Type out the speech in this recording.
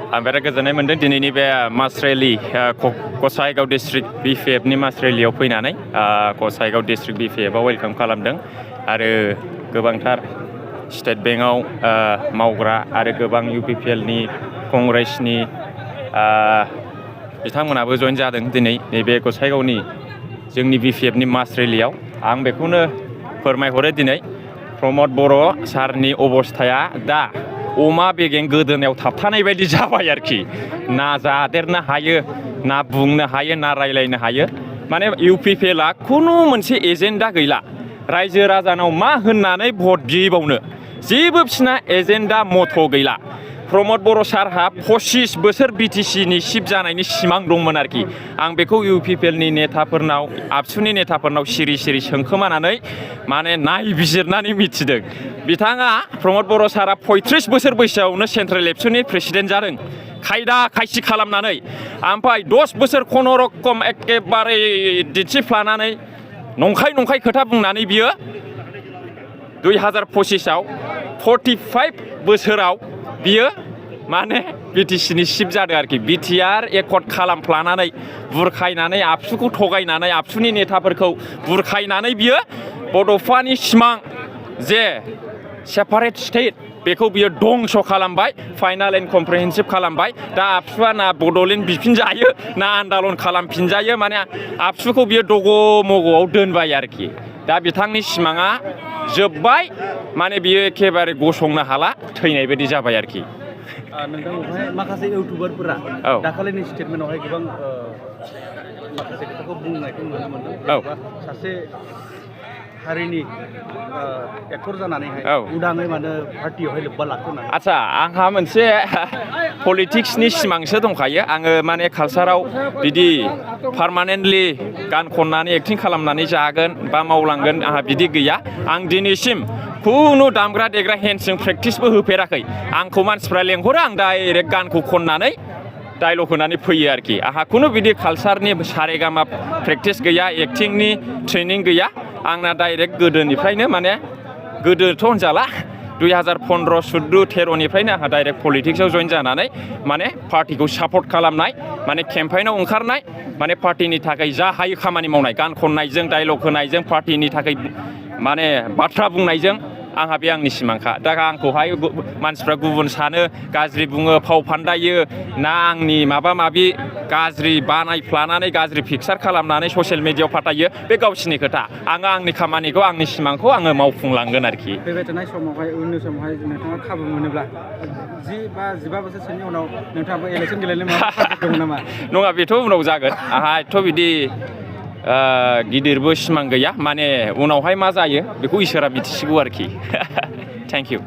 आं बिराद गोजोननाय मोनदों दिनैनि बे मास रेलि गसाइगाव डिस्ट्रिक्ट BPFनि मास रेलियाव फैनानै गसाइगाव डिस्ट्रिक्ट BPFआव वेलकाम खालामदों आरो गोबांथार स्टेट बेंकआव मावग्रा आरो गोबां UPPLनि कंग्रेसनि बिथांमोनाबो जइन जादों दिनै नैबे गसाइगावनि जोंनि BPFनि मास रेलियाव आं बेखौनो फोरमायहरो दिनै प्रमद बर' सारनि अबस्थाया दा अमा बेगें गोदोनायाव थाबथानाय बायदि जाबाय आरोखि ना जादेरनो हायो ना बुंनो हायो ना रायलायनो हायो माने UPPLआ खुनु मोनसे एजेन्डा गैला रायजो राजानाव मा होननानै भट बिबावनो जेबो बिसिना एजेन्डा मथ' गैला प्रमद बर' सारहा 25 बोसोर BTCनि चिफ जानायनि सिमां दंमोन आरोखि आं बेखौ UPPLनि नेताफोरनाव आबसुनि नेताफोरनाव सिरि सिरि सोंखोमानानै माने नायबिजिरनानै मिथिदों बिथाङा प्रमद बर' सारा 35 बोसोर बैसोआवनो सेन्ट्रेल एबसुनि प्रेसिडेन्ट जादों खायदा खायसि खालामनानै ओमफ्राय 10 बोसोर खुनुरुखुम एखेबारे दिन्थिफ्लानानै नंखाय खोथा बुंनानै बियो 2025आव 45 बोसोराव बियो माने BTCनि चिफ जादों आरोखि BTR एकर्ड खालामफ्लानानै बुरखायनानै आबसुखौ थगायनानै आबसुनि नेताफोरखौ बुरखायनानै बियो बड'फानि सिमां जे सेपारेट स्टेट बेखौ बियो दंस' खालामबाय फाइनाल एन्ड कमप्रिहेन्सिभ खालामबाय दा आबसुआ ना बड'लेण्ड बिफिनजायो ना आन्दालन खालामफिनजायो माने आबसुखौ बियो दग' मग'आव दोनबाय आरोखि दा बिथांनि सिमाङा जोब्बाय माने बियो एखेबारे गसंनो हाला थैनाय बायदि जाबाय आरोखि नोंथांनावहाय माखासे इउटुबारफोरा दाखालिनि स्टेटमेन्टआवहाय गोबां माखासे खोथाखौ बुंनायखौ नुनो मोनदों सासे हारिनि एक्टर जानानैहाय उदाङै माने पार्टियावहाय लोब्बा लाखिनानै आच्छा आंहा मोनसे पलिटिक्सनि सिमांसो दंखायो आङो माने कालसाराव बिदि पार्मानेन्टलि गान खननानै एक्टिं खालामनानै जागोन बा मावलांगोन आंहा बिदि गैया आं दिनैसिम खुनु दामग्रा देग्रा हेन्डजों प्रेक्टिसबो होफेराखै आंखौ मानसिफ्रा लेंहरो आं डाइरेक्ट गानखौ खननानै डायलग होनानै फैयो आरोखि आंहा खुनु बिदि कालसारनि सारेगामा प्रेक्टिस गैया एक्टिंनि ट्रेनिं गैया आंना डाइरेक्ट गोदोनिफ्रायनो माने गोदोथ' होनजाला 2015, 14, 13निफ्रायनो आंहा डाइरेक्ट पलिटिक्सआव जइन जानानै माने पार्टिखौ सापर्ट खालामनाय माने केम्पेइनाव ओंखारनाय माने पार्टिनि थाखाय जा हायो खामानि मावनाय गान खननायजों डायलग होनायजों पार्टिनि थाखाय माने बाथ्रा बुंनायजों आंहा बे आंनि सिमांखा दा आंखौहाय मानसिफ्रा गुबुन सानो गाज्रि बुङो फाव फान्दायो ना आंनि माबा माबि गाज्रि बानायफ्लानानै गाज्रि पिक्सार खालामनानै ससियेल मिडियायाव फाटायो बे गावसिनि खोथा आङो आंनि खामानिखौ आंनि सिमांखौ आङो मावफुंलांगोन आरोखि फैबाय थानाय समावहाय उननि समावहाय नोंथाङा खाबु मोनोब्ला 10 बा 15 बोसोरसोनि उनाव नोंथाङाबो इलेक्सन गेलेनो दं नामा नङा बेथ' उनाव जागोन आंहा एथ' बिदि गिदिरबो सिमां गैया माने उनावहाय मा जायो बेखौ इसोरा मिथिसिगौ आरोखि थेंक इउ